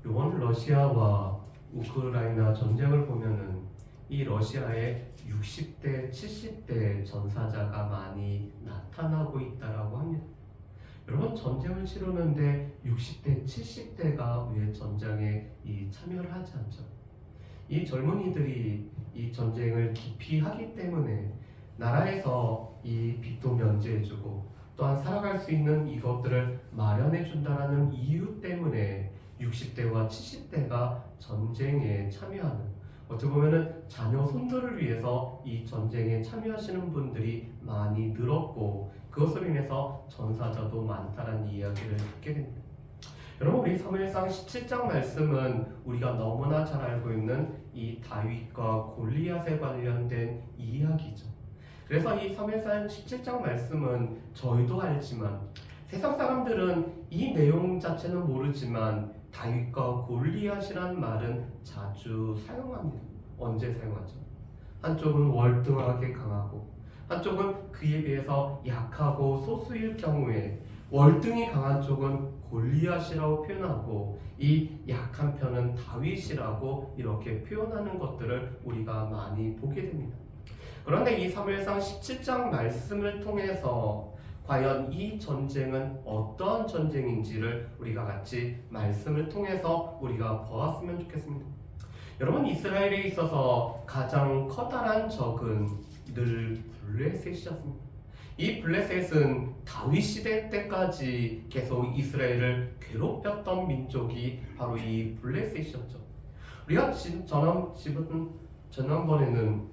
이번 러시아와 우크라이나 전쟁을 보면은 이 러시아에 60대, 70대 전사자가 많이 나타나고 있다라고 합니다. 여러분, 전쟁을 치르는데 60대, 70대가 왜 전장에 참여를 하지 않죠? 이 젊은이들이 이 전쟁을 기피하기 때문에 나라에서 이 빚도 면제해주고 또한 살아갈 수 있는 이것들을 마련해준다라는 이유 때문에 60대와 70대가 전쟁에 참여하는, 어떻게 보면은 자녀 손들을 위해서 이 전쟁에 참여하시는 분들이 많이 늘었고 그것으로 인해서 전사자도 많다라는 이야기를 듣게 됩니다. 여러분, 우리 사무엘상 17장 말씀은 우리가 너무나 잘 알고 있는 이 다윗과 골리앗에 관련된 이야기죠. 그래서 이 사무엘상 17장 말씀은 저희도 알지만 세상 사람들은 이 내용 자체는 모르지만 다윗과 골리앗이란 말은 자주 사용합니다. 언제 사용하죠? 한쪽은 월등하게 강하고 한쪽은 그에 비해서 약하고 소수일 경우에 월등히 강한 쪽은 골리앗이라고 표현하고 이 약한 편은 다윗이라고 이렇게 표현하는 것들을 우리가 많이 보게 됩니다. 그런데 이 사무엘상 17장 말씀을 통해서 과연 이 전쟁은 어떠한 전쟁인지를 우리가 같이 말씀을 통해서 우리가 보았으면 좋겠습니다. 여러분, 이스라엘에 있어서 가장 커다란 적은 늘 블레셋이었습니다. 이 블레셋은 다윗 시대 때까지 계속 이스라엘을 괴롭혔던 민족이 바로 이 블레셋이었죠. 우리가 지난번에는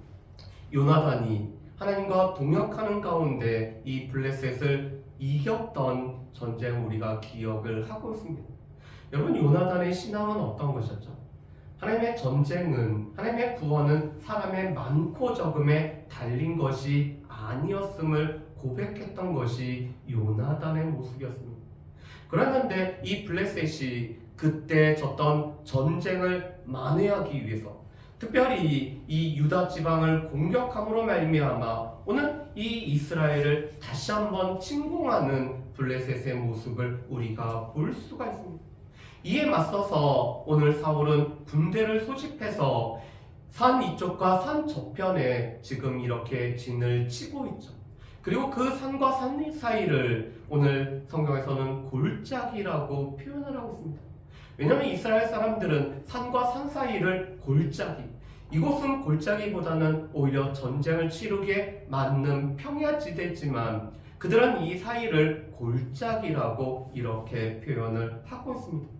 요나단이 하나님과 동역하는 가운데 이 블레셋을 이겼던 전쟁 우리가 기억을 하고 있습니다. 여러분, 요나단의 신앙은 어떤 것이었죠? 하나님의 전쟁은, 하나님의 구원은 사람의 많고 적음에 달린 것이 아니었음을 고백했던 것이 요나단의 모습이었습니다. 그랬는데 이 블레셋이 그때 졌던 전쟁을 만회하기 위해서, 특별히 이 유다 지방을 공격함으로 말미암아 오늘 이 이스라엘을 다시 한번 침공하는 블레셋의 모습을 우리가 볼 수가 있습니다. 이에 맞서서 오늘 사울은 군대를 소집해서 산 이쪽과 산 저편에 지금 이렇게 진을 치고 있죠. 그리고 그 산과 산 사이를 오늘 성경에서는 골짜기라고 표현을 하고 있습니다. 왜냐하면 이스라엘 사람들은 산과 산 사이를 골짜기, 이곳은 골짜기보다는 오히려 전쟁을 치르기에 맞는 평야지대지만 그들은 이 사이를 골짜기라고 이렇게 표현을 하고 있습니다.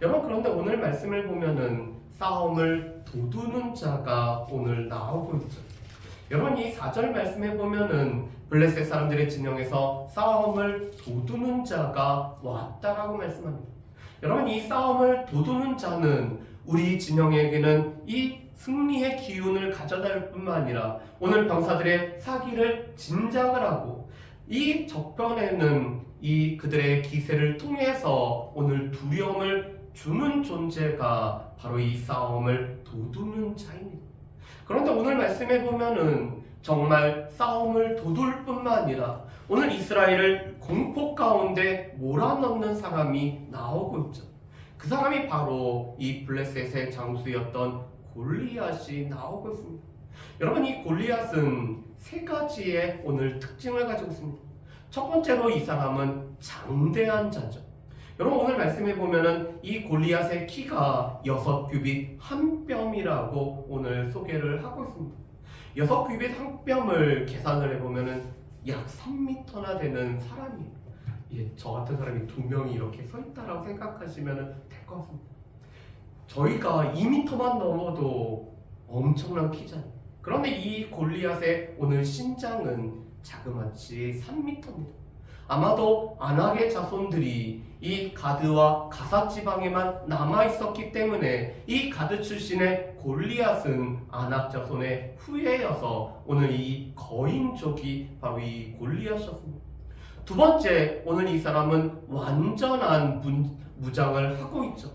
여러분, 그런데 오늘 말씀을 보면은 싸움을 도두는 자가 오늘 나오고 있죠. 여러분, 이 4절 말씀에 보면은 블레셋 사람들의 진영에서 싸움을 도두는 자가 왔다라고 말씀합니다. 여러분, 이 싸움을 도두는 자는 우리 진영에게는 이 승리의 기운을 가져다 줄 뿐만 아니라 오늘 병사들의 사기를 진작을 하고 이 적편에는 이 그들의 기세를 통해서 오늘 두려움을 주는 존재가 바로 이 싸움을 도두는 자입니다. 그런데 오늘 말씀해 보면은 정말 싸움을 도둘 뿐만 아니라 오늘 이스라엘을 공포 가운데 몰아넣는 사람이 나오고 있죠. 그 사람이 바로 이 블레셋의 장수였던 골리앗이 나오고 있습니다. 여러분, 이 골리앗은 세 가지의 오늘 특징을 가지고 있습니다. 첫 번째로 이 사람은 장대한 자죠. 여러분, 오늘 말씀해 보면은 이 골리앗의 키가 6규빗 한 뼘이라고 오늘 소개를 하고 있습니다. 6규빗 한 뼘을 계산을 해보면은 약 3m나 되는 사람이에요. 저 같은 사람이 2명이 이렇게 서 있다라고 생각하시면 될 것 같습니다. 저희가 2m만 넘어도 엄청난 키잖아요. 그런데 이 골리앗의 오늘 신장은 자그마치 3m입니다. 아마도 아낙의 자손들이 이 가드와 가사 지방에만 남아 있었기 때문에 이 가드 출신의 골리앗은 아낙 자손의 후예여서 오늘 이 거인족이 바로 이 골리앗이었습니다. 두 번째, 오늘 이 사람은 완전한 무장을 하고 있죠.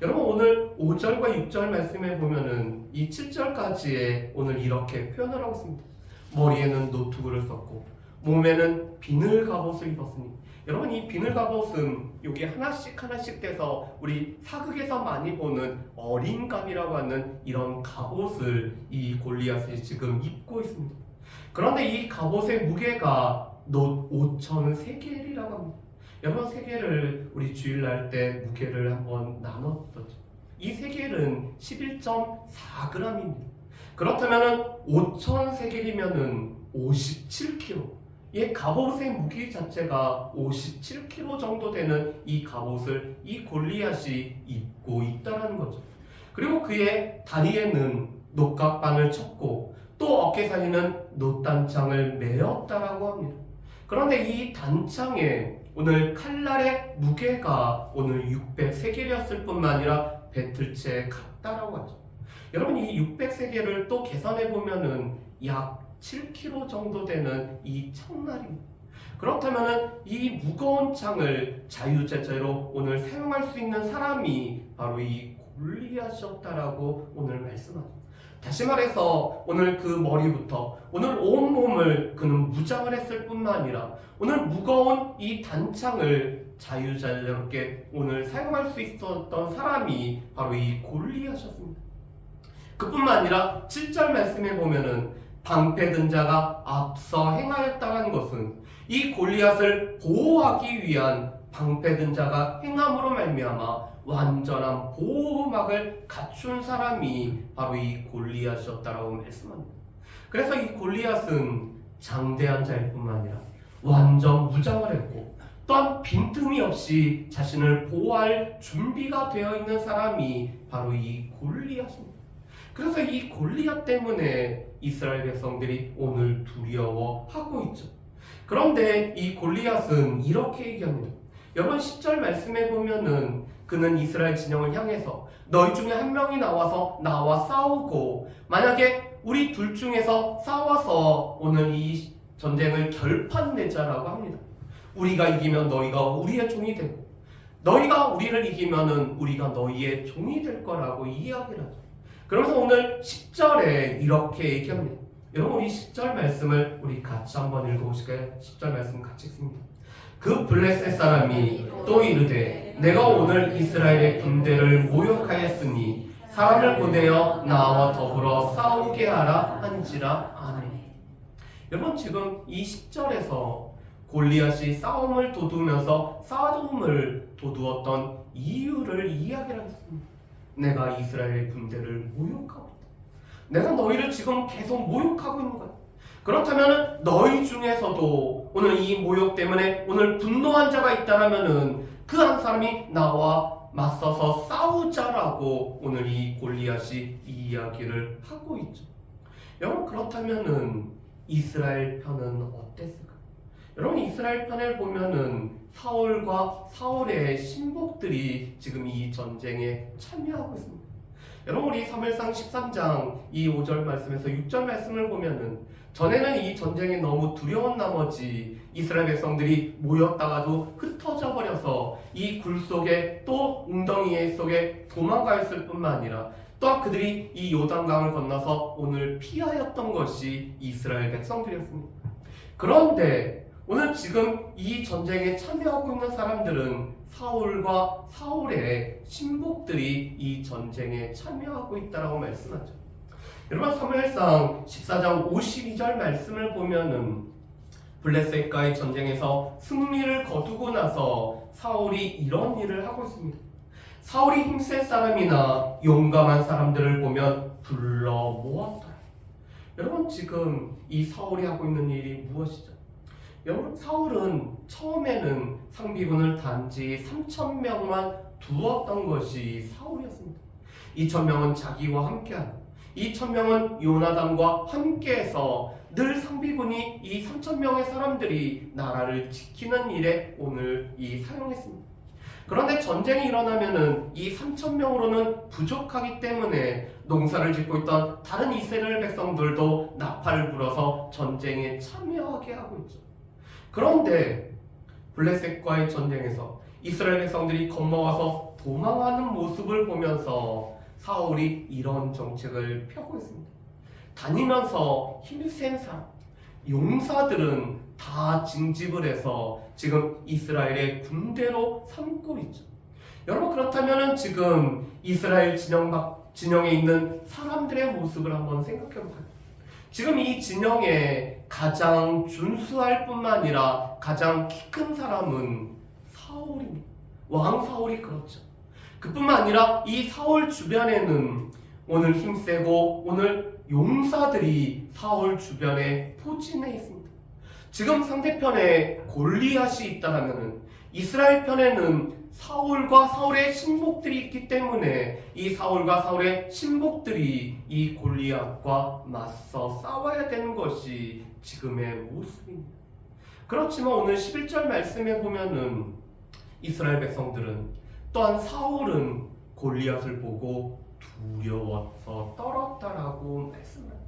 여러분, 오늘 5절과 6절 말씀에 보면은 이 7절까지에 오늘 이렇게 표현을 하고 있습니다. 머리에는 노트구를 썼고 몸에는 비늘 갑옷을 입었으니 여러분, 이 비늘 갑옷은 여기 하나씩 하나씩 돼서 우리 사극에서 많이 보는 어린갑이라고 하는 이런 갑옷을 이 골리앗이 지금 입고 있습니다. 그런데 이 갑옷의 무게가 5,000세겔이라고 합니다. 여러분, 세겔을 우리 주일날 때 무게를 한번 나눴었죠. 이 세겔은 11.4g입니다. 그렇다면 5,000세겔이면 57kg. 이 갑옷의 무게 자체가 57kg 정도 되는 이 갑옷을 이 골리앗이 입고 있다는 거죠. 그리고 그의 다리에는 녹각반을 쳤고 또 어깨 사이는 놋단창을 메었다라고 합니다. 그런데 이 단창에 오늘 칼날의 무게가 오늘 600세겔이었을 뿐만 아니라 배틀채에 같다라고 하죠. 여러분, 이 600세겔을 또 계산해 보면은 약 7kg 정도 되는 이 창날입니다. 그렇다면 이 무거운 창을 자유자재로 오늘 사용할 수 있는 사람이 바로 이 골리앗이었다라고 오늘 말씀하죠. 다시 말해서 오늘 그 머리부터 오늘 온몸을 그는 무장을 했을 뿐만 아니라 오늘 무거운 이 단창을 자유자재롭게 오늘 사용할 수 있었던 사람이 바로 이 골리앗이었습니다. 그뿐만 아니라 7절 말씀에 보면은 방패든 자가 앞서 행하였다는 것은 이 골리앗을 보호하기 위한 방패든 자가 행함으로 말미암아 완전한 보호막을 갖춘 사람이 바로 이 골리앗이었다라고 말씀합니다. 그래서 이 골리앗은 장대한 자일 뿐만 아니라 완전 무장을 했고 또한 빈틈이 없이 자신을 보호할 준비가 되어 있는 사람이 바로 이 골리앗입니다. 그래서 이 골리앗 때문에 이스라엘 백성들이 오늘 두려워하고 있죠. 그런데 이 골리앗은 이렇게 얘기합니다. 여러분, 10절 말씀에 보면은 그는 이스라엘 진영을 향해서 너희 중에 한 명이 나와서 나와 싸우고 만약에 우리 둘 중에서 싸워서 오늘 이 전쟁을 결판내자라고 합니다. 우리가 이기면 너희가 우리의 종이 되고 너희가 우리를 이기면은 우리가 너희의 종이 될 거라고 이야기를 하죠. 그러면서 오늘 10절에 이렇게 얘기합니다. 여러분, 우리 10절 말씀을 우리 같이 한번 읽어보실까요? 10절 말씀 같이 읽습니다. 그 블레셋 사람이 또 이르되 내가 오늘 이스라엘의 군대를 모욕하였으니 사람을 보내어 나와 더불어 싸우게 하라 한지라. 아멘. 여러분, 지금 이 10절에서 골리앗이 싸움을 도두면서 싸움을 도두었던 이유를 이야기하겠습니다. 내가 이스라엘의 군대를 모욕하고 있다. 내가 너희를 지금 계속 모욕하고 있는 거야. 그렇다면 너희 중에서도 오늘 이 모욕 때문에 오늘 분노한 자가 있다라면은 그 한 사람이 나와 맞서서 싸우자라고 오늘 이 골리앗이 이 이야기를 하고 있죠. 여러분, 그렇다면은 이스라엘 편은 어땠을까? 여러분, 이스라엘 편을 보면은 사울과 사울의 신복들이 지금 이 전쟁에 참여하고 있습니다. 여러분, 우리 사무엘상 13장 이 5절 말씀에서 6절 말씀을 보면은 전에는 이 전쟁이 너무 두려운 나머지 이스라엘 백성들이 모였다가도 흩어져 버려서 이 굴 속에 또 웅덩이 속에 도망가 있을 뿐만 아니라 또한 그들이 이 요단강을 건너서 오늘 피하였던 것이 이스라엘 백성들이었습니다. 그런데 오늘 지금 이 전쟁에 참여하고 있는 사람들은 사울과 사울의 신복들이 이 전쟁에 참여하고 있다라고 말씀하죠. 여러분, 사무엘상 14장 52절 말씀을 보면은 블레셋과의 전쟁에서 승리를 거두고 나서 사울이 이런 일을 하고 있습니다. 사울이 힘센 사람이나 용감한 사람들을 보면 불러 모았더라. 여러분, 지금 이 사울이 하고 있는 일이 무엇이죠? 여러분, 사울은 처음에는 상비군을 단지 3,000명만 두었던 것이 사울이었습니다. 2,000명은 자기와 함께하고 2,000명은 요나단과 함께해서 늘 상비군이 이 3,000명의 사람들이 나라를 지키는 일에 오늘 이 사용했습니다. 그런데 전쟁이 일어나면은 이 3,000명으로는 부족하기 때문에 농사를 짓고 있던 다른 이스라엘 백성들도 나팔을 불어서 전쟁에 참여하게 하고 있죠. 그런데 블레셋과의 전쟁에서 이스라엘 백성들이 겁먹어서 도망하는 모습을 보면서 사울이 이런 정책을 펴고 있습니다. 다니면서 힘센 사람, 용사들은 다 징집을 해서 지금 이스라엘의 군대로 삼고 있죠. 여러분, 그렇다면 지금 이스라엘 진영에 있는 사람들의 모습을 한번 생각해 볼까요? 지금 이 진영에 가장 준수할 뿐만 아니라 가장 키 큰 사람은 사울입니다. 왕 사울이 그렇죠. 그뿐만 아니라 이 사울 주변에는 오늘 힘세고 오늘 용사들이 사울 주변에 포진해 있습니다. 지금 상대편에 골리앗이 있다면 이스라엘 편에는 사울과 사울의 신복들이 있기 때문에 이 사울과 사울의 신복들이 이 골리앗과 맞서 싸워야 되는 것이 지금의 모습입니다. 그렇지만 오늘 11절 말씀에 보면은 이스라엘 백성들은 또한 사울은 골리앗을 보고 두려워서 떨었다라고 말씀합니다.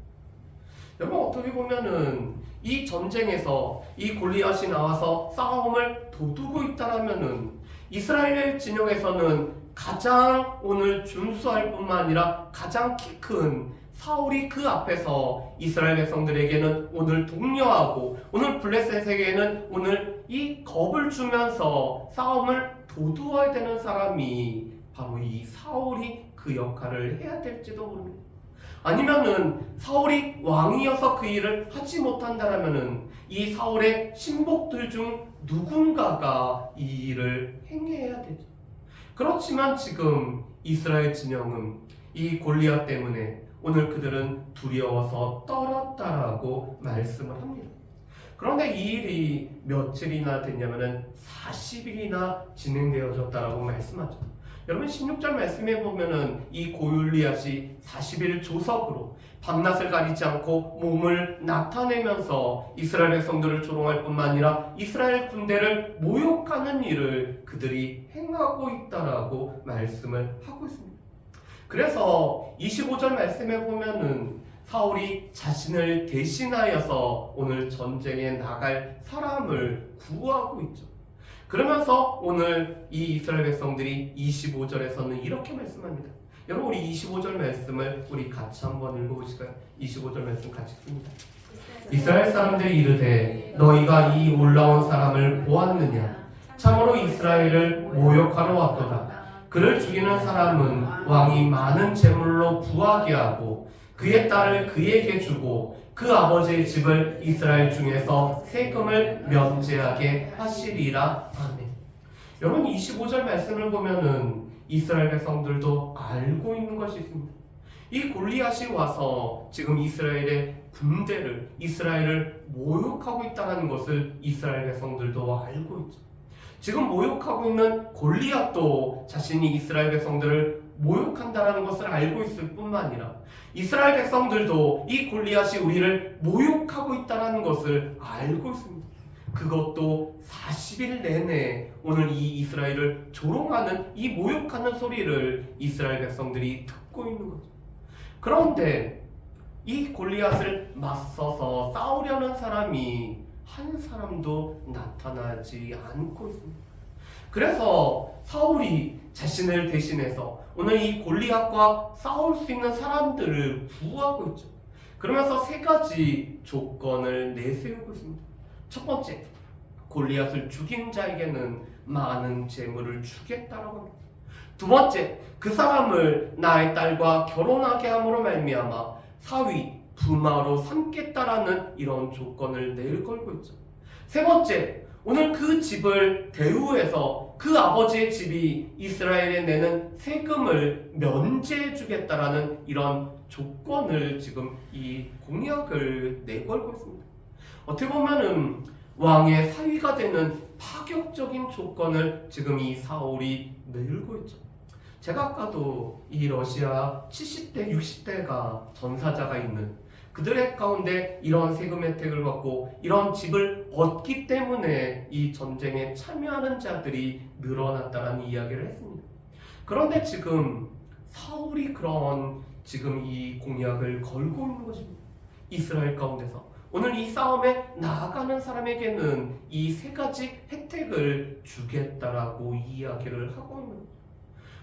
여러분, 어떻게 보면은 이 전쟁에서 이 골리앗이 나와서 싸움을 도두고 있다라면은 이스라엘 진영에서는 가장 오늘 준수할 뿐만 아니라 가장 키 큰 사울이 그 앞에서 이스라엘 백성들에게는 오늘 독려하고 오늘 블레셋에게는 오늘 이 겁을 주면서 싸움을 도두어야 되는 사람이 바로 이 사울이 그 역할을 해야 될지도 모릅니다. 아니면은 사울이 왕이어서 그 일을 하지 못한다라면은 이 사울의 신복들 중 누군가가 이 일을 행해야 되죠. 그렇지만 지금 이스라엘 진영은 이 골리앗 때문에 오늘 그들은 두려워서 떨었다라고 말씀을 합니다. 그런데 이 일이 며칠이나 됐냐면은 40일이나 진행되어졌다라고 말씀하죠. 여러분, 16절 말씀에 보면은 이 골리앗이 40일 조석으로 밤낮을 가리지 않고 몸을 나타내면서 이스라엘 백성들을 조롱할 뿐만 아니라 이스라엘 군대를 모욕하는 일을 그들이 행하고 있다라고 말씀을 하고 있습니다. 그래서 25절 말씀에 보면은 사울이 자신을 대신하여서 오늘 전쟁에 나갈 사람을 구하고 있죠. 그러면서 오늘 이 이스라엘 백성들이 25절에서는 이렇게 말씀합니다. 여러분, 우리 25절 말씀을 우리 같이 한번 읽어보실까요? 25절 말씀 같이 씁니다. 이스라엘 사람들이 이르되 너희가 이 올라온 사람을 보았느냐? 참으로 이스라엘을 모욕하러 왔도다. 그를 죽이는 사람은 왕이 많은 재물로 부하게 하고 그의 딸을 그에게 주고 그 아버지의 집을 이스라엘 중에서 세금을 면제하게 하시리라. 아멘. 여러분, 25절 말씀을 보면은 이스라엘 백성들도 알고 있는 것이 있습니다. 이 골리앗이 와서 지금 이스라엘의 군대를, 이스라엘을 모욕하고 있다는 것을 이스라엘 백성들도 알고 있죠. 지금 모욕하고 있는 골리앗도 자신이 이스라엘 백성들을 모욕한다는 것을 알고 있을 뿐만 아니라 이스라엘 백성들도 이 골리앗이 우리를 모욕하고 있다는 것을 알고 있습니다. 그것도 40일 내내 오늘 이 이스라엘을 조롱하는, 이 모욕하는 소리를 이스라엘 백성들이 듣고 있는 거죠. 그런데 이 골리앗을 맞서서 싸우려는 사람이 한 사람도 나타나지 않고 있습니다. 그래서 사울이 자신을 대신해서 오늘 이 골리앗과 싸울 수 있는 사람들을 구하고 있죠. 그러면서 세 가지 조건을 내세우고 있습니다. 첫 번째, 골리앗을 죽인 자에게는 많은 재물을 주겠다라고 합니다. 두 번째, 그 사람을 나의 딸과 결혼하게 함으로 말미암아 사위, 부마로 삼겠다라는 이런 조건을 내걸고 있죠. 세 번째, 오늘 그 집을 대우해서 그 아버지의 집이 이스라엘에 내는 세금을 면제해 주겠다라는 이런 조건을 지금 이 공약을 내걸고 있습니다. 어떻게 보면은 왕의 사위가 되는 파격적인 조건을 지금 이 사울이 내걸고 있죠. 제가 아까도 이 러시아 70대, 60대가 전사자가 있는 그들의 가운데 이런 세금 혜택을 받고 이런 집을 얻기 때문에 이 전쟁에 참여하는 자들이 늘어났다는 이야기를 했습니다. 그런데 지금 사울이 그런 지금 이 공약을 걸고 있는 것입니다. 이스라엘 가운데서 오늘 이 싸움에 나아가는 사람에게는 이 세 가지 혜택을 주겠다라고 이야기를 하고 있는 거죠.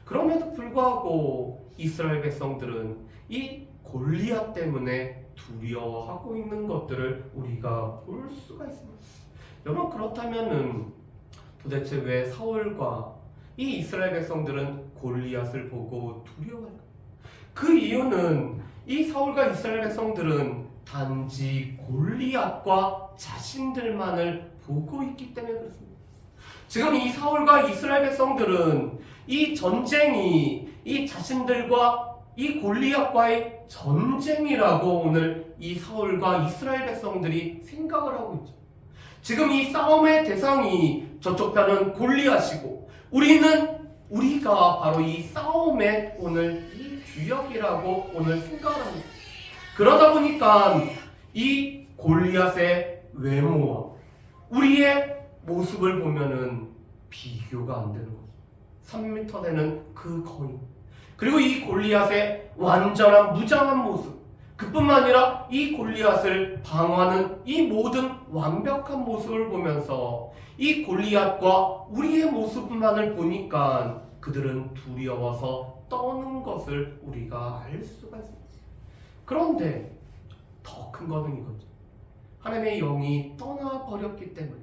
그럼에도 불구하고 이스라엘 백성들은 이 골리앗 때문에 두려워하고 있는 것들을 우리가 볼 수가 있습니다. 여러분, 그렇다면은 도대체 왜 사울과 이 이스라엘 백성들은 골리앗을 보고 두려워할까? 그 이유는 이 사울과 이스라엘 백성들은 단지 골리앗과 자신들만을 보고 있기 때문에 그렇습니다. 지금 이 사울과 이스라엘 백성들은 이 전쟁이 이 자신들과 이 골리앗과의 전쟁이라고 오늘 이 사울과 이스라엘 백성들이 생각을 하고 있죠. 지금 이 싸움의 대상이 저쪽 편은 골리앗이고 우리가 바로 이 싸움의 오늘 이 주역이라고 오늘 생각을 합니다. 그러다 보니까 이 골리앗의 외모와 우리의 모습을 보면은 비교가 안 되는 거죠. 3m 되는 그 거인, 그리고 이 골리앗의 완전한 무장한 모습, 그뿐만 아니라 이 골리앗을 방어하는 이 모든 완벽한 모습을 보면서 이 골리앗과 우리의 모습만을 보니까 그들은 두려워서 떠는 것을 우리가 알 수가 있습니다. 그런데 더 큰 것은 이거죠. 하나님의 영이 떠나버렸기 때문에,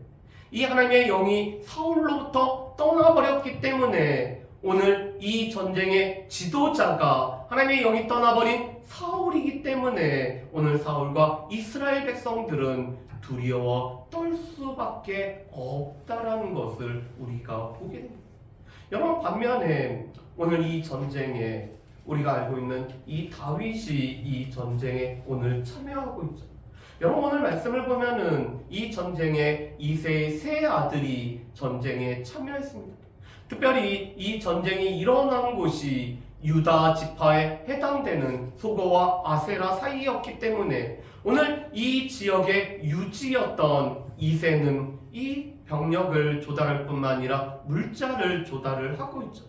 이 하나님의 영이 사울로부터 떠나버렸기 때문에 오늘 이 전쟁의 지도자가 하나님의 영이 떠나버린 사울이기 때문에 오늘 사울과 이스라엘 백성들은 두려워 떨 수밖에 없다라는 것을 우리가 보게 됩니다. 여러분, 반면에 오늘 이 전쟁에 우리가 알고 있는 이 다윗이 이 전쟁에 오늘 참여하고 있죠. 여러분, 오늘 말씀을 보면은 이 전쟁에 이새의 세 아들이 전쟁에 참여했습니다. 특별히 이 전쟁이 일어난 곳이 유다 지파에 해당되는 소거와 아세라 사이였기 때문에 오늘 이 지역의 유지였던 이새는 이 병력을 조달할 뿐만 아니라 물자를 조달을 하고 있죠.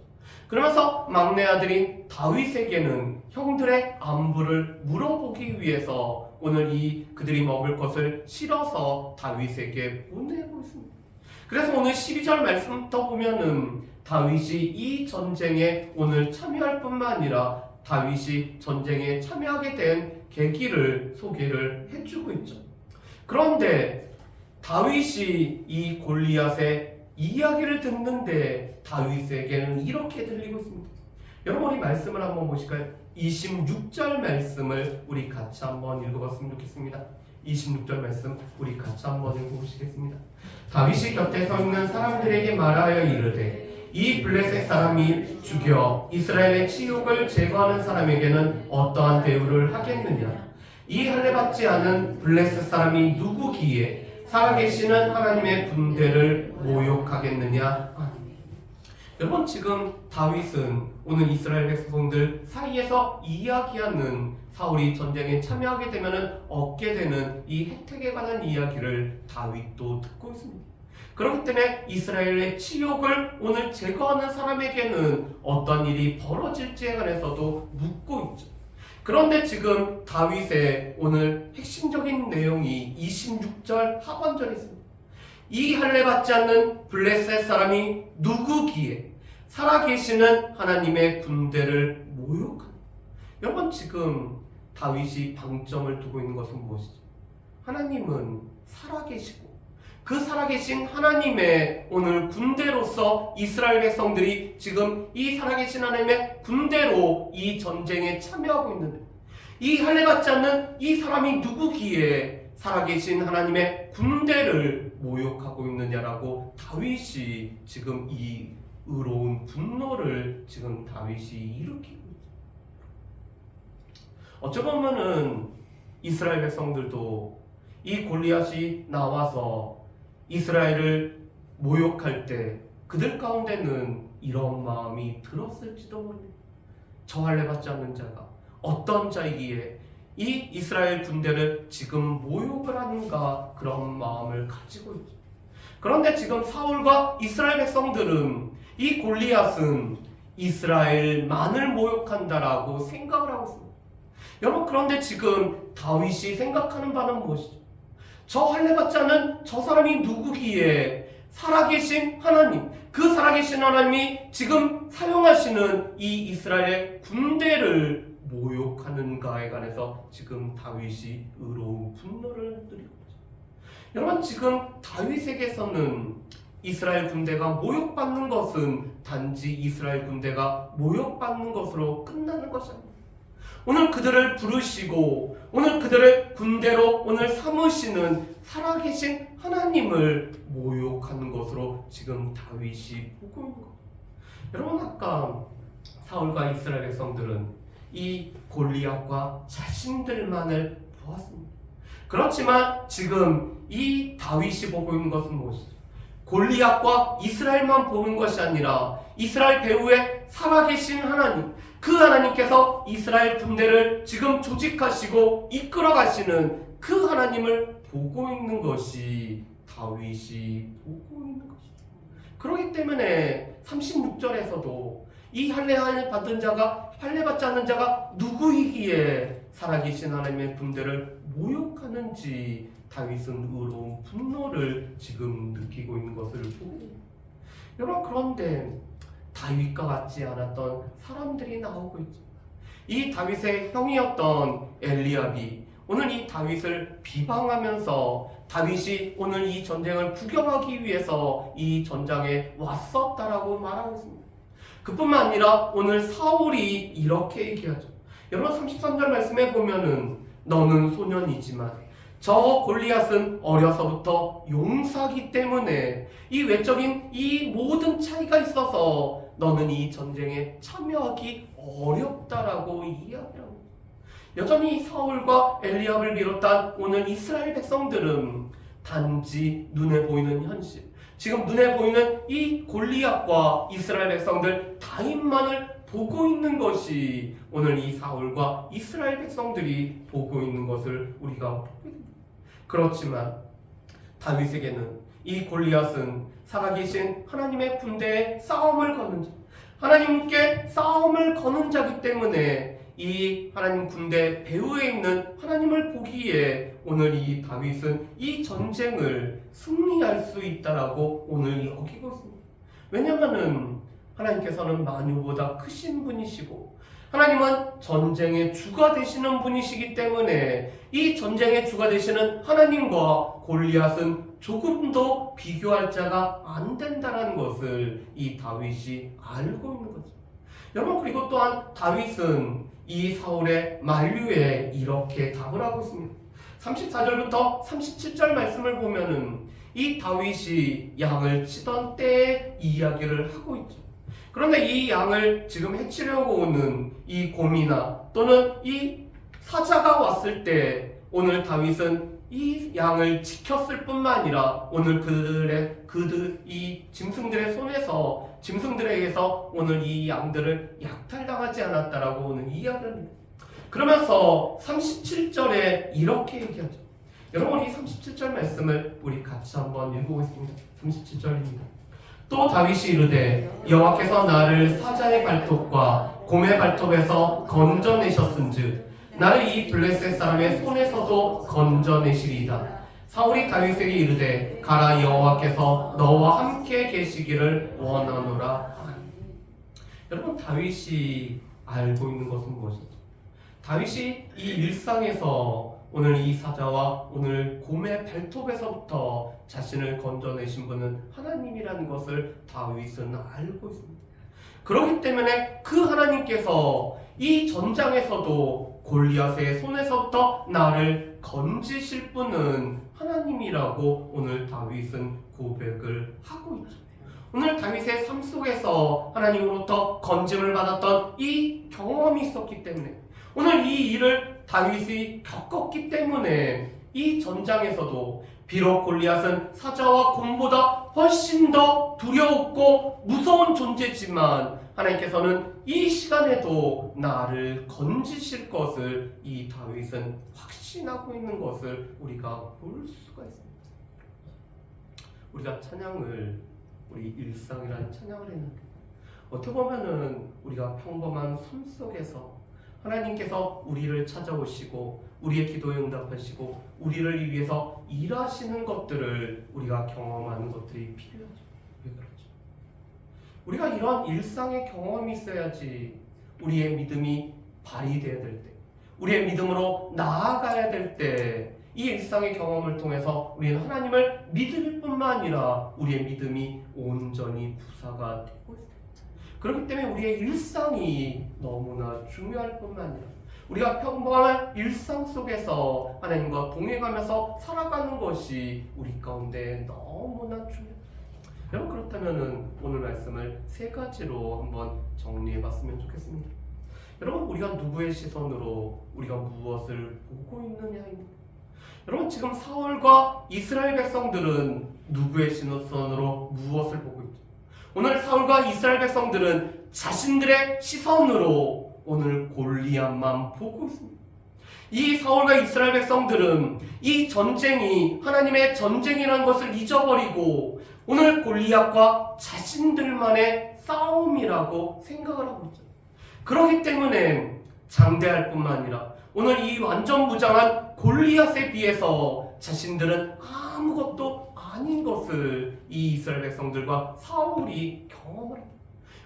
그러면서 막내 아들인 다윗에게는 형들의 안부를 물어보기 위해서 오늘 그들이 먹을 것을 실어서 다윗에게 보내고 있습니다. 그래서 오늘 12절 말씀부터 보면은 다윗이 이 전쟁에 오늘 참여할 뿐만 아니라 다윗이 전쟁에 참여하게 된 계기를 소개를 해주고 있죠. 그런데 다윗이 이 골리앗의 이야기를 듣는데 다윗에게는 이렇게 들리고 있습니다. 여러분, 우리 말씀을 한번 보실까요? 26절 말씀을 우리 같이 한번 읽어봤으면 좋겠습니다. 26절 말씀 우리 같이 한번 읽어보시겠습니다. 다윗이 곁에 서 있는 사람들에게 말하여 이르되 이 블레셋 사람이 죽여 이스라엘의 치욕을 제거하는 사람에게는 어떠한 대우를 하겠느냐? 이 할례받지 않은 블레셋 사람이 누구기에 살아계시는 하나님의 군대를 모욕하겠느냐? 여러분, 지금 다윗은 오늘 이스라엘 백성들 사이에서 이야기하는 사울이 전쟁에 참여하게 되면 얻게 되는 이 혜택에 관한 이야기를 다윗도 듣고 있습니다. 그렇기 때문에 이스라엘의 치욕을 오늘 제거하는 사람에게는 어떤 일이 벌어질지에 관해서도 묻고 있죠. 그런데 지금 다윗의 오늘 핵심적인 내용이 26절 하반절에 있습니다. 이 할례받지 않는 블레셋 사람이 누구기에 살아계시는 하나님의 군대를 모욕하는. 여러분, 지금 다윗이 방점을 두고 있는 것은 무엇이죠? 하나님은 살아계시고 그 살아계신 하나님의 오늘 군대로서 이스라엘 백성들이 지금 이 살아계신 하나님의 군대로 이 전쟁에 참여하고 있는데, 이 할례받지 않는 이 사람이 누구기에 살아계신 하나님의 군대를 모욕하고 있느냐라고 다윗이 지금 이 의로운 분노를 지금 다윗이 일으키고 있죠. 어쩌 보면은 이스라엘 백성들도 이 골리앗이 나와서 이스라엘을 모욕할 때 그들 가운데는 이런 마음이 들었을지도 모릅니다. 저 할례받지 않는 자가 어떤 자이기에 이 이스라엘 군대를 지금 모욕을 하는가, 그런 마음을 가지고 있죠. 그런데 지금 사울과 이스라엘 백성들은 이 골리앗은 이스라엘만을 모욕한다라고 생각을 하고 있습니다. 여러분, 그런데 지금 다윗이 생각하는 바는 무엇이죠? 저 할례받지 않은 저 사람이 누구기에 살아계신 하나님, 그 살아계신 하나님이 지금 사용하시는 이 이스라엘의 군대를 모욕하는가에 관해서 지금 다윗이 의로운 분노를 느끼고 있죠. 여러분, 지금 다윗에게서는 이스라엘 군대가 모욕받는 것은 단지 이스라엘 군대가 모욕받는 것으로 끝나는 것이 아닙니다. 오늘 그들을 부르시고 오늘 그들을 군대로 오늘 삼으시는 살아계신 하나님을 모욕하는 것으로 지금 다윗이 보고 있는 겁니다. 여러분, 아까 사울과 이스라엘 백성들은 이 골리앗과 자신들만을 보았습니다. 그렇지만 지금 이 다윗이 보고 있는 것은 무엇이죠? 골리앗과 이스라엘만 보는 것이 아니라 이스라엘 배후에 살아계신 하나님, 그 하나님께서 이스라엘 군대를 지금 조직하시고 이끌어 가시는 그 하나님을 보고 있는 것이 다윗이 보고 있는 것이죠. 그렇기 때문에 36절에서도 이 할례 받은 자가 할례받지 않는 자가 누구이기에 살아계신 하나님의 군대를 모욕하는지 다윗은 의로운 분노를 지금 느끼고 있는 것을 보고, 여러분, 그런데 다윗과 같지 않았던 사람들이 나오고 있죠. 이 다윗의 형이었던 엘리압이 오늘 이 다윗을 비방하면서 다윗이 오늘 이 전쟁을 구경하기 위해서 이 전장에 왔었다라고 말하고 있습니다. 그뿐만 아니라 오늘 사울이 이렇게 얘기하죠. 여러분, 33절 말씀에 보면은 너는 소년이지만 저 골리앗은 어려서부터 용사기 때문에 이 외적인 이 모든 차이가 있어서 너는 이 전쟁에 참여하기 어렵다라고 이야기합니다. 여전히 사울과 엘리압을 비롯한 오늘 이스라엘 백성들은 단지 눈에 보이는 현실, 지금 눈에 보이는 이 골리앗과 이스라엘 백성들 다윗만을 보고 있는 것이 오늘 이 사울과 이스라엘 백성들이 보고 있는 것을 우리가 보게 됩니다. 그렇지만 다윗에게는 이 골리앗은 살아계신 하나님의 군대에 싸움을 거는 자, 하나님께 싸움을 거는 자기 때문에 이 하나님 군대 배후에 있는 하나님을 보기에 오늘 이 다윗은 이 전쟁을 승리할 수 있다라고 오늘 여기고 있습니다. 왜냐하면 하나님께서는 만유보다 크신 분이시고 하나님은 전쟁의 주가 되시는 분이시기 때문에 이 전쟁의 주가 되시는 하나님과 골리앗은 조금도 비교할 자가 안 된다는 것을 이 다윗이 알고 있는 거죠. 여러분, 그리고 또한 다윗은 이 사울의 만류에 이렇게 답을 하고 있습니다. 34절부터 37절 말씀을 보면은 이 다윗이 양을 치던 때의 이야기를 하고 있죠. 그런데 이 양을 지금 해치려고 오는 이 곰이나 또는 이 사자가 왔을 때 오늘 다윗은 이 양을 지켰을 뿐만 아니라 오늘 이 짐승들의 손에서 짐승들에게서 오늘 이 양들을 약탈당하지 않았다라고 오늘 이야기를 합니다. 그러면서 37절에 이렇게 얘기하죠. 여러분, 이 37절 말씀을 우리 같이 한번 읽어보겠습니다. 37절입니다. 또 다윗이 이르되 여호와께서 나를 사자의 발톱과 곰의 발톱에서 건져내셨은즉 나를 이 블레셋 사람의 손에서도 건져내시리이다. 사울이 다윗에게 이르되 가라, 여호와께서 너와 함께 계시기를 원하노라. 여러분, 다윗이 알고 있는 것은 무엇이죠? 다윗이 이 일상에서 오늘 이 사자와 오늘 곰의 발톱에서부터 자신을 건져내신 분은 하나님이라는 것을 다윗은 알고 있습니다. 그렇기 때문에 그 하나님께서 이 전장에서도 골리앗의 손에서부터 나를 건지실 분은 하나님이라고 오늘 다윗은 고백을 하고 있죠. 오늘 다윗의 삶 속에서 하나님으로부터 건짐을 받았던 이 경험이 있었기 때문에 오늘 이 일을 다윗이 겪었기 때문에 이 전장에서도 비록 골리앗은 사자와 곰보다 훨씬 더 두려웠고 무서운 존재지만 하나님께서는 이 시간에도 나를 건지실 것을 이 다윗은 확신하고 있는 것을 우리가 볼 수가 있습니다. 우리가 찬양을 우리 일상이라는 찬양을 했는데 어떻게 보면은 우리가 평범한 삶 속에서 하나님께서 우리를 찾아오시고 우리의 기도에 응답하시고 우리를 위해서 일하시는 것들을 우리가 경험하는 것들이 필요하죠. 왜 그렇죠? 우리가 이런 일상의 경험이 있어야지 우리의 믿음이 발휘되어야 될 때, 우리의 믿음으로 나아가야 될 때, 이 일상의 경험을 통해서 우리는 하나님을 믿을 뿐만 아니라 우리의 믿음이 온전히 부사가 되고 있습니다. 그렇기 때문에 우리의 일상이 너무나 중요할 뿐만 아니라 우리가 평범한 일상 속에서 하나님과 동행하면서 살아가는 것이 우리 가운데 너무나 중요합니다. 여러분, 그렇다면 오늘 말씀을 세 가지로 한번 정리해봤으면 좋겠습니다. 여러분, 우리가 누구의 시선으로 우리가 무엇을 보고 있느냐입니다. 여러분, 지금 사울과 이스라엘 백성들은 누구의 시선으로 무엇을 보고 있죠? 오늘 사울과 이스라엘 백성들은 자신들의 시선으로 오늘 골리앗만 보고 있습니다. 이 사울과 이스라엘 백성들은 이 전쟁이 하나님의 전쟁이라는 것을 잊어버리고 오늘 골리앗과 자신들만의 싸움이라고 생각을 하고 있죠. 그렇기 때문에 장대할 뿐만 아니라 오늘 이 완전 무장한 골리앗에 비해서 자신들은 아무것도 아닌 것을 이 이스라엘 백성들과 사울이 경험을 합니다.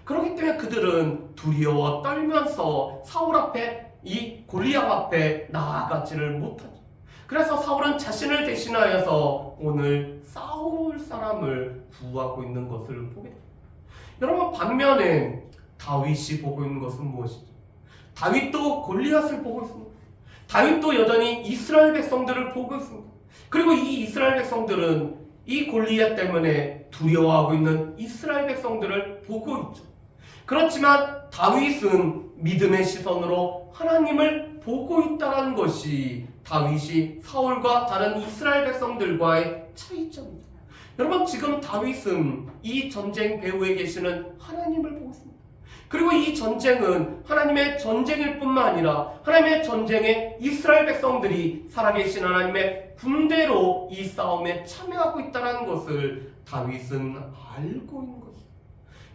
그렇기 때문에 그들은 두려워 떨면서 사울 앞에, 이 골리앗 앞에 나아가지를 못하죠. 그래서 사울은 자신을 대신하여서 오늘 싸울 사람을 구하고 있는 것을 보게 됩니다. 여러분, 반면에 다윗이 보고 있는 것은 무엇이죠? 다윗도 골리앗을 보고 있습니다. 다윗도 여전히 이스라엘 백성들을 보고 있습니다. 그리고 이 이스라엘 백성들은 이 골리앗 때문에 두려워하고 있는 이스라엘 백성들을 보고 있죠. 그렇지만 다윗은 믿음의 시선으로 하나님을 보고 있다는 것이 다윗이 사울과 다른 이스라엘 백성들과의 차이점입니다. 여러분, 지금 다윗은 이 전쟁 배후에 계시는 하나님을 보고 있습니다. 그리고 이 전쟁은 하나님의 전쟁일 뿐만 아니라 하나님의 전쟁에 이스라엘 백성들이 살아계신 하나님의 군대로 이 싸움에 참여하고 있다는 것을 다윗은 알고 있는 것입니다.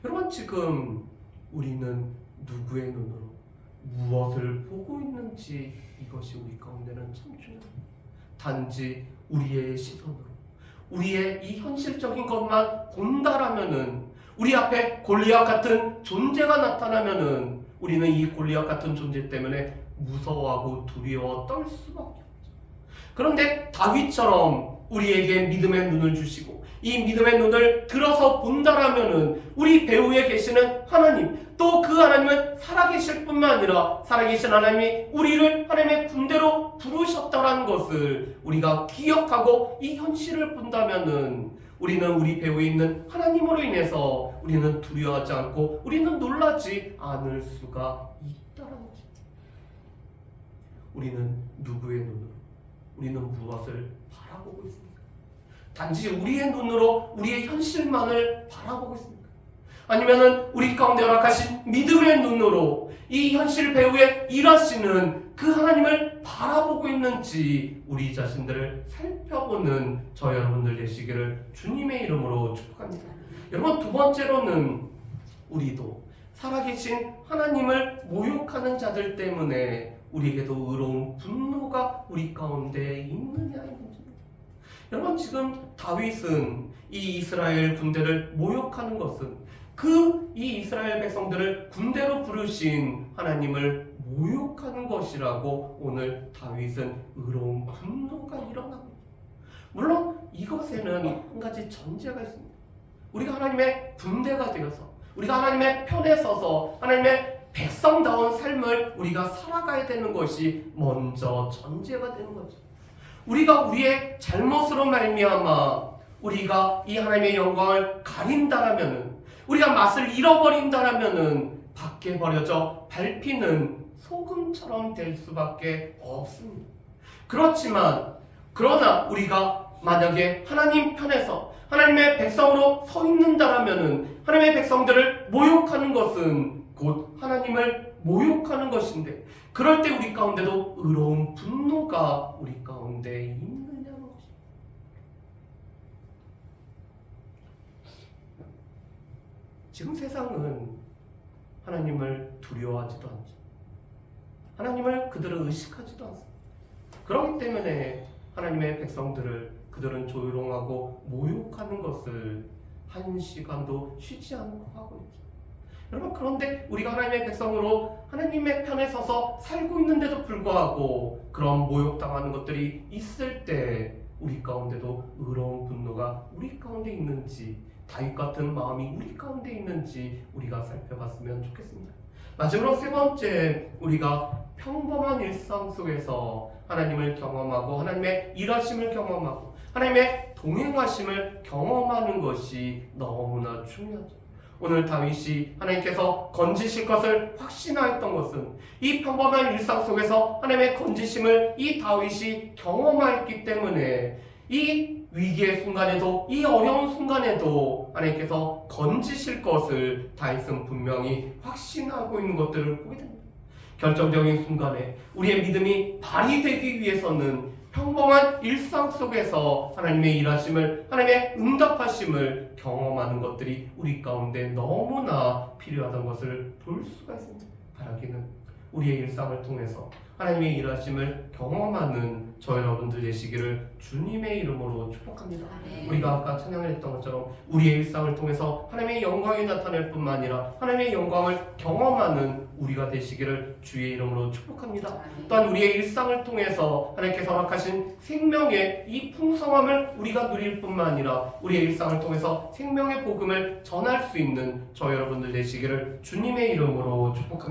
여러분, 지금 우리는 누구의 눈으로 무엇을 보고 있는지, 이것이 우리 가운데는 참 중요합니다. 단지 우리의 시선으로 우리의 이 현실적인 것만 본다라면은, 우리 앞에 골리앗 같은 존재가 나타나면은 우리는 이 골리앗 같은 존재 때문에 무서워하고 두려워 떨 수밖에 없죠. 그런데 다윗처럼 우리에게 믿음의 눈을 주시고 이 믿음의 눈을 들어서 본다라면은 우리 배후에 계시는 하나님, 또 그 하나님은 살아계실 뿐만 아니라 살아계신 하나님이 우리를 하나님의 군대로 부르셨다는 것을 우리가 기억하고 이 현실을 본다면은 우리는 우리 배후에 있는 하나님으로 인해서 우리는 두려워하지 않고 우리는 놀라지 않을 수가 있다는 거죠. 우리는 누구의 눈으로, 우리는 무엇을 바라보고 있습니까? 단지 우리의 눈으로 우리의 현실만을 바라보고 있습니까? 아니면은 우리 가운데 허락하신 믿음의 눈으로 이 현실 배후에 일하시는 그 하나님을 바라보고 있는지 우리 자신들을 살펴보는 저 여러분들 되시기를 주님의 이름으로 축복합니다. 여러분, 두 번째로는 우리도 살아계신 하나님을 모욕하는 자들 때문에 우리에게도 의로운 분노가 우리 가운데 있느냐의 문제입니다. 여러분, 지금 다윗은 이 이스라엘 군대를 모욕하는 것은 이 이스라엘 백성들을 군대로 부르신 하나님을 모욕하는 것이라고 오늘 다윗은 의로운 분노가 일어나고 있습니다. 물론 이것에는 한 가지 전제가 있습니다. 우리가 하나님의 군대가 되어서 우리가 하나님의 편에 서서 하나님의 백성다운 삶을 우리가 살아가야 되는 것이 먼저 전제가 되는 거죠. 우리가 우리의 잘못으로 말미암아 우리가 이 하나님의 영광을 가린다라면은, 우리가 맛을 잃어버린다라면은 밖에 버려져 밟히는 소금처럼 될 수밖에 없습니다. 그러나 우리가 만약에 하나님 편에서 하나님의 백성으로 서 있는다라면은 하나님의 백성들을 모욕하는 것은 곧 하나님을 모욕하는 것인데, 그럴 때 우리 가운데도 의로운 분노가 우리 가운데 있느냐는 것입니다. 지금 세상은 하나님을 두려워하지도 않죠. 하나님을 그들은 의식하지도 않습니다. 그렇기 때문에 하나님의 백성들을 그들은 조롱하고 모욕하는 것을 한 시간도 쉬지 않고 하고 있죠. 여러분, 그런데 우리가 하나님의 백성으로 하나님의 편에 서서 살고 있는데도 불구하고 그런 모욕당하는 것들이 있을 때 우리 가운데도 의로운 분노가 우리 가운데 있는지, 다윗 같은 마음이 우리 가운데 있는지 우리가 살펴봤으면 좋겠습니다. 마지막으로 세 번째, 우리가 평범한 일상 속에서 하나님을 경험하고 하나님의 일하심을 경험하고 하나님의 동행하심을 경험하는 것이 너무나 중요하죠. 오늘 다윗이 하나님께서 건지실 것을 확신하였던 것은 이 평범한 일상 속에서 하나님의 건지심을 이 다윗이 경험하였기 때문에 이 위기의 순간에도, 이 어려운 순간에도 하나님께서 건지실 것을 다윗은 분명히 확신하고 있는 것들을 보게 됩니다. 결정적인 순간에 우리의 믿음이 발휘되기 위해서는 평범한 일상 속에서 하나님의 일하심을, 하나님의 응답하심을 경험하는 것들이 우리 가운데 너무나 필요하다는 것을 볼 수가 있습니다. 바라기는 우리의 일상을 통해서 하나님의 일하심을 경험하는 저 여러분들 되시기를 주님의 이름으로 축복합니다. 우리가 아까 찬양을 했던 것처럼 우리의 일상을 통해서 하나님의 영광이 나타날 뿐만 아니라 하나님의 영광을 경험하는 우리가 되시기를 주의 이름으로 축복합니다. 또한 우리의 일상을 통해서 하나님께서 허락하신 생명의 이 풍성함을 우리가 누릴 뿐만 아니라 우리의 일상을 통해서 생명의 복음을 전할 수 있는 저 여러분들 되시기를 주님의 이름으로 축복합니다.